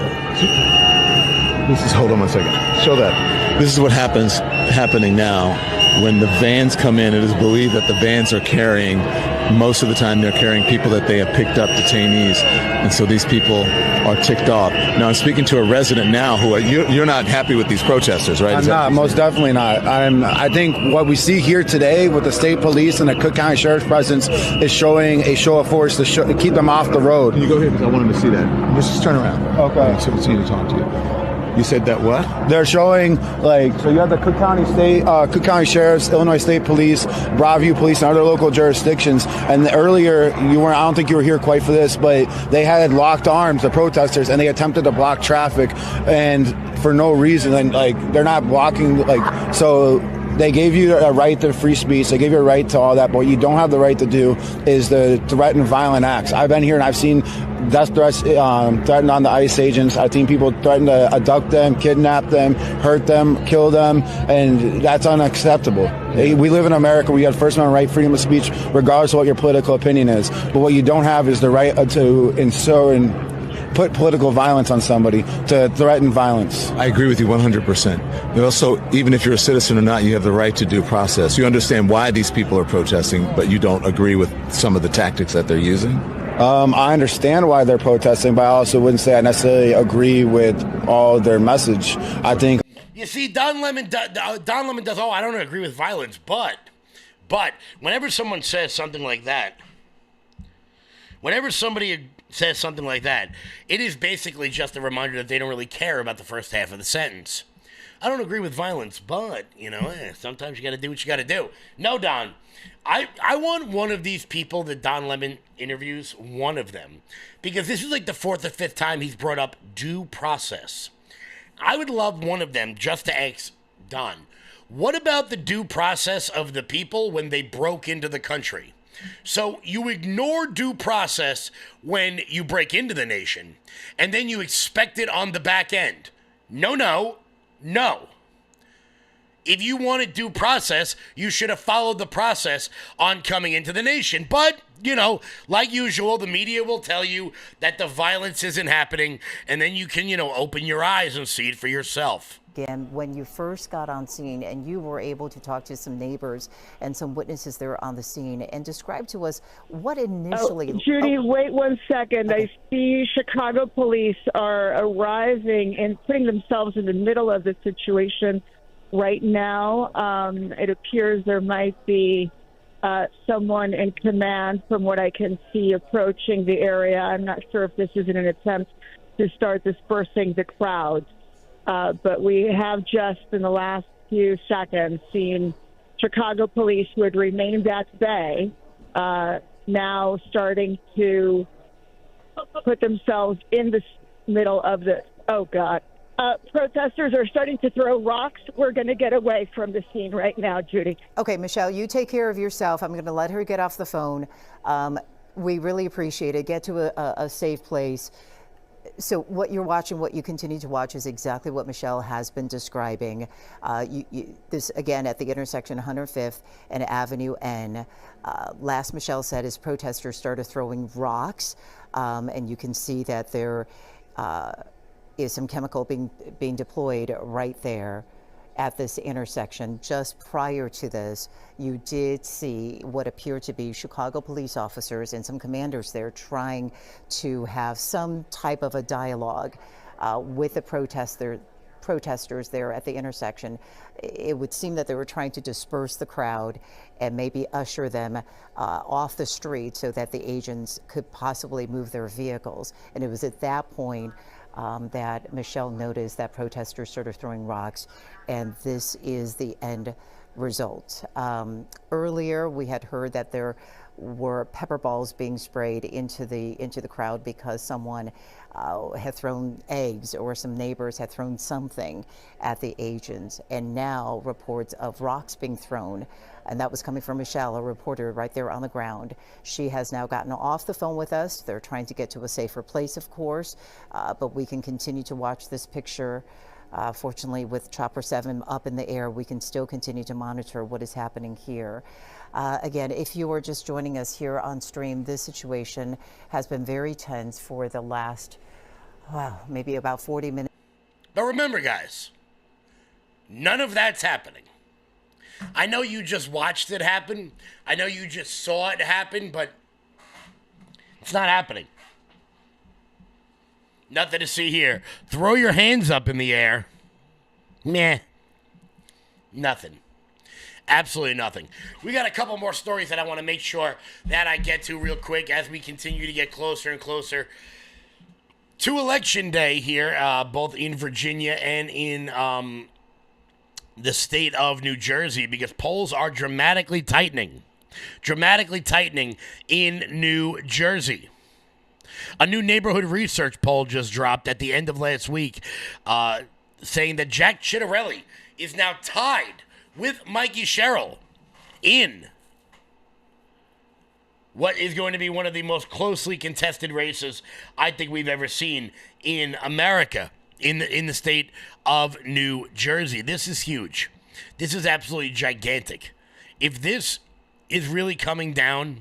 hold on one second. Show that. This is what happening now. When the vans come in, it is believed that the vans are carrying, most of the time they're carrying people that they have picked up, detainees. And so these people are ticked off. Now, I'm speaking to a resident now who you're not happy with these protesters, right? I'm not, most definitely not. I think what we see here today with the state police and the Cook County Sheriff's presence is showing a show of force to keep them off the road. Can you go here? Because I want them to see that. Just turn around. Okay. So we need to talk to you. You said that what? They're showing, so you have the Cook County Sheriff's, Illinois State Police, Broadview Police, and other local jurisdictions. And earlier, I don't think you were here quite for this, but they had locked arms, the protesters, and they attempted to block traffic, and for no reason. And they're not blocking, so they gave you a right to free speech. They gave you a right to all that. But what you don't have the right to do is to threaten violent acts. I've been here and I've seen death threats threatened on the ICE agents. I've seen people threaten to abduct them, kidnap them, hurt them, kill them, and that's unacceptable. We live in America. We have First Amendment right, freedom of speech, regardless of what your political opinion is. But what you don't have is the right to insert and put political violence on somebody, to threaten violence. I agree with you 100%. But also, even if you're a citizen or not, you have the right to due process. You understand why these people are protesting, but you don't agree with some of the tactics that they're using? I understand why they're protesting, but I also wouldn't say I necessarily agree with all their message. I think... You see, Don Lemon does, I don't agree with violence, but whenever someone says something like that, it is basically just a reminder that they don't really care about the first half of the sentence. I don't agree with violence, but, sometimes you got to do what you got to do. No, Don, I want one of these people that Don Lemon interviews, one of them, because this is like the fourth or fifth time he's brought up due process. I would love one of them just to ask Don, what about the due process of the people when they broke into the country? So you ignore due process when you break into the nation, and then you expect it on the back end. No. If you wanted due process, you should have followed the process on coming into the nation. But, like usual, the media will tell you that the violence isn't happening, and then you can, open your eyes and see it for yourself. Again, when you first got on scene and you were able to talk to some neighbors and some witnesses there on the scene and describe to us what initially... Judy, wait 1 second. Okay. I see Chicago police are arriving and putting themselves in the middle of the situation right now. It appears there might be someone in command, from what I can see, approaching the area. I'm not sure if this is in an attempt to start dispersing the crowds. But we have just in the last few seconds seen Chicago police, who had remained at bay, now starting to put themselves in the middle of the, protesters are starting to throw rocks. We're going to get away from the scene right now, Judy. Okay, Michelle, you take care of yourself. I'm going to let her get off the phone. We really appreciate it. Get to a safe place. So what you're watching, what you continue to watch, is exactly what Michelle has been describing. This, again, at the intersection 105th and Avenue N. Last Michelle said as protesters started throwing rocks, and you can see that there is some chemical being deployed right there at this intersection. Just prior to this, you did see what appeared to be Chicago police officers and some commanders there trying to have some type of a dialogue with the protesters there at the intersection. It would seem that they were trying to disperse the crowd and maybe usher them off the street so that the agents could possibly move their vehicles. And it was at that point that Michelle noticed that protesters started throwing rocks, and this is the end result. Earlier, we had heard that there were pepper balls being sprayed into the crowd because someone had thrown eggs, or some neighbors had thrown something at the agents. And now reports of rocks being thrown, and that was coming from Michelle, a reporter right there on the ground. She has now gotten off the phone with us. They're trying to get to a safer place, of course, but we can continue to watch this picture. Fortunately, with Chopper 7 up in the air, we can still continue to monitor what is happening here. Again, if you are just joining us here on stream, this situation has been very tense for the last, maybe about 40 minutes. But remember, guys, none of that's happening. I know you just watched it happen. I know you just saw it happen, but it's not happening. Nothing to see here. Throw your hands up in the air. Meh. Nothing. Absolutely nothing. We got a couple more stories that I want to make sure that I get to real quick as we continue to get closer and closer to Election Day here, both in Virginia and in the state of New Jersey, because polls are dramatically tightening in New Jersey. A new neighborhood research poll just dropped at the end of last week, saying that Jack Ciattarelli is now tied with Mikey Sherrill in what is going to be one of the most closely contested races I think we've ever seen in America, in the state of New Jersey. This is huge. This is absolutely gigantic. If this is really coming down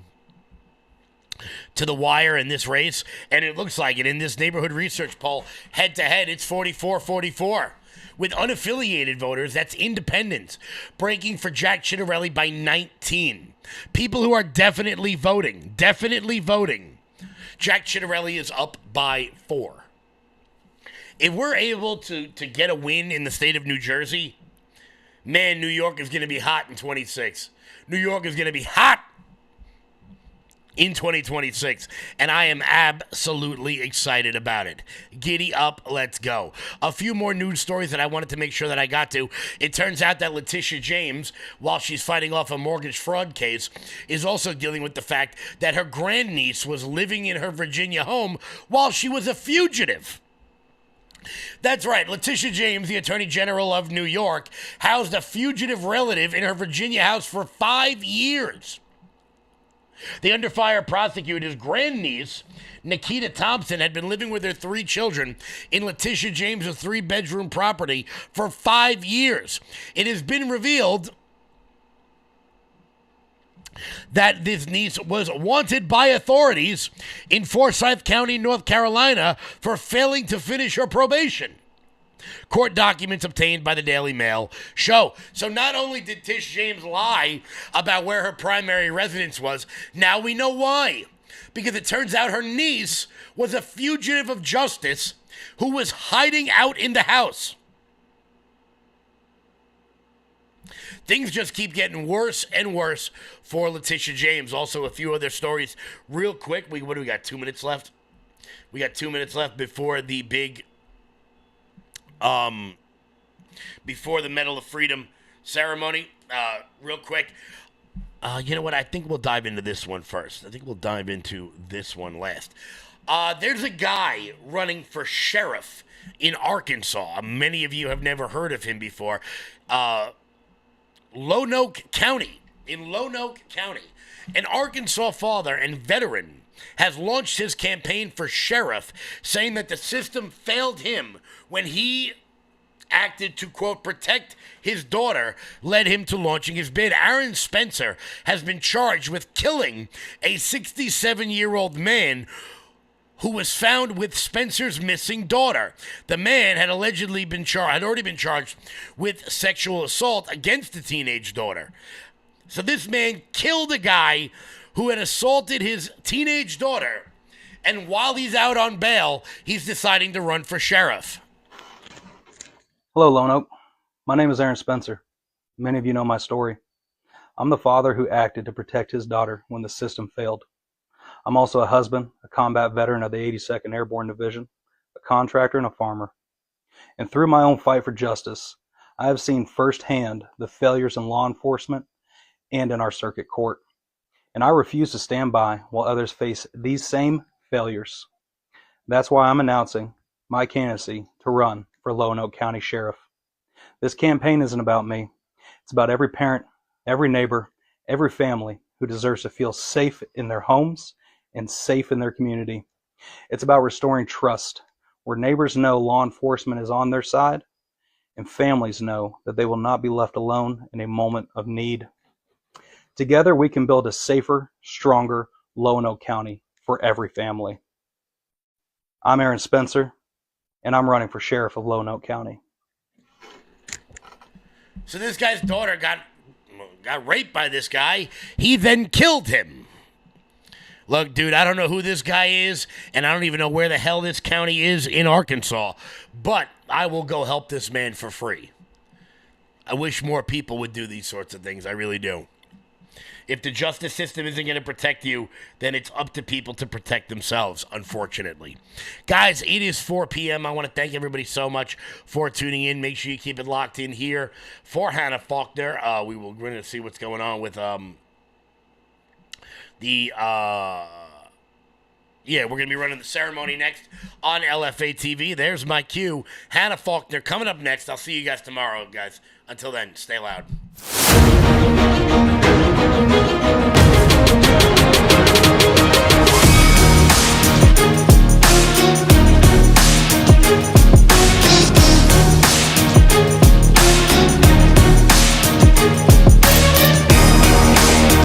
to the wire in this race, and it looks like it in this neighborhood research poll, head-to-head, it's 44-44. With unaffiliated voters, that's independents, breaking for Jack Ciattarelli by 19. People who are definitely voting. Jack Ciattarelli is up by 4. If we're able to get a win in the state of New Jersey, man, New York is going to be hot in 26. New York is going to be hot in 2026, and I am absolutely excited about it. Giddy up, let's go. A few more news stories that I wanted to make sure that I got to. It turns out that Letitia James, while she's fighting off a mortgage fraud case, is also dealing with the fact that her grandniece was living in her Virginia home while she was a fugitive. That's right, Letitia James, the Attorney General of New York, housed a fugitive relative in her Virginia house for 5 years. The under fire prosecutor's grandniece, Nikita Thompson, had been living with her 3 children in Letitia James's 3-bedroom property for 5 years. It has been revealed that this niece was wanted by authorities in Forsyth County, North Carolina, for failing to finish her probation. Court documents obtained by the Daily Mail show. So not only did Tish James lie about where her primary residence was, now we know why. Because it turns out her niece was a fugitive of justice who was hiding out in the house. Things just keep getting worse and worse for Letitia James. Also, a few other stories real quick. What do we got, 2 minutes left? We got 2 minutes left before the big before the Medal of Freedom ceremony. Real quick, you know what? I think we'll dive into this one first. I think we'll dive into this one last. There's a guy running for sheriff in Arkansas. Many of you have never heard of him before. Lonoke County. In Lonoke County, an Arkansas father and veteran has launched his campaign for sheriff, saying that the system failed him when he acted to, quote, protect his daughter, led him to launching his bid. Aaron Spencer has been charged with killing a 67-year-old man who was found with Spencer's missing daughter. The man had allegedly had already been charged with sexual assault against the teenage daughter. So this man killed a guy who had assaulted his teenage daughter, and while he's out on bail, he's deciding to run for sheriff. Hello, Lone Oak. My name is Aaron Spencer. Many of you know my story. I'm the father who acted to protect his daughter when the system failed. I'm also a husband, a combat veteran of the 82nd Airborne Division, a contractor, and a farmer. And through my own fight for justice, I have seen firsthand the failures in law enforcement and in our circuit court. And I refuse to stand by while others face these same failures. That's why I'm announcing my candidacy to run for Lonoke County Sheriff. This campaign isn't about me. It's about every parent, every neighbor, every family who deserves to feel safe in their homes and safe in their community. It's about restoring trust, where neighbors know law enforcement is on their side, and families know that they will not be left alone in a moment of need. Together, we can build a safer, stronger Lonoke County for every family. I'm Aaron Spencer, and I'm running for sheriff of Lonoke County. So this guy's daughter got raped by this guy. He then killed him. Look, dude, I don't know who this guy is, and I don't even know where the hell this county is in Arkansas, but I will go help this man for free. I wish more people would do these sorts of things. I really do. If the justice system isn't going to protect you, then it's up to people to protect themselves, unfortunately. Guys, it is 4 p.m. I want to thank everybody so much for tuning in. Make sure you keep it locked in here for Hannah Faulkner. We're going to see what's going on with we're going to be running the ceremony next on LFA TV. There's my cue. Hannah Faulkner coming up next. I'll see you guys tomorrow, guys. Until then, stay loud.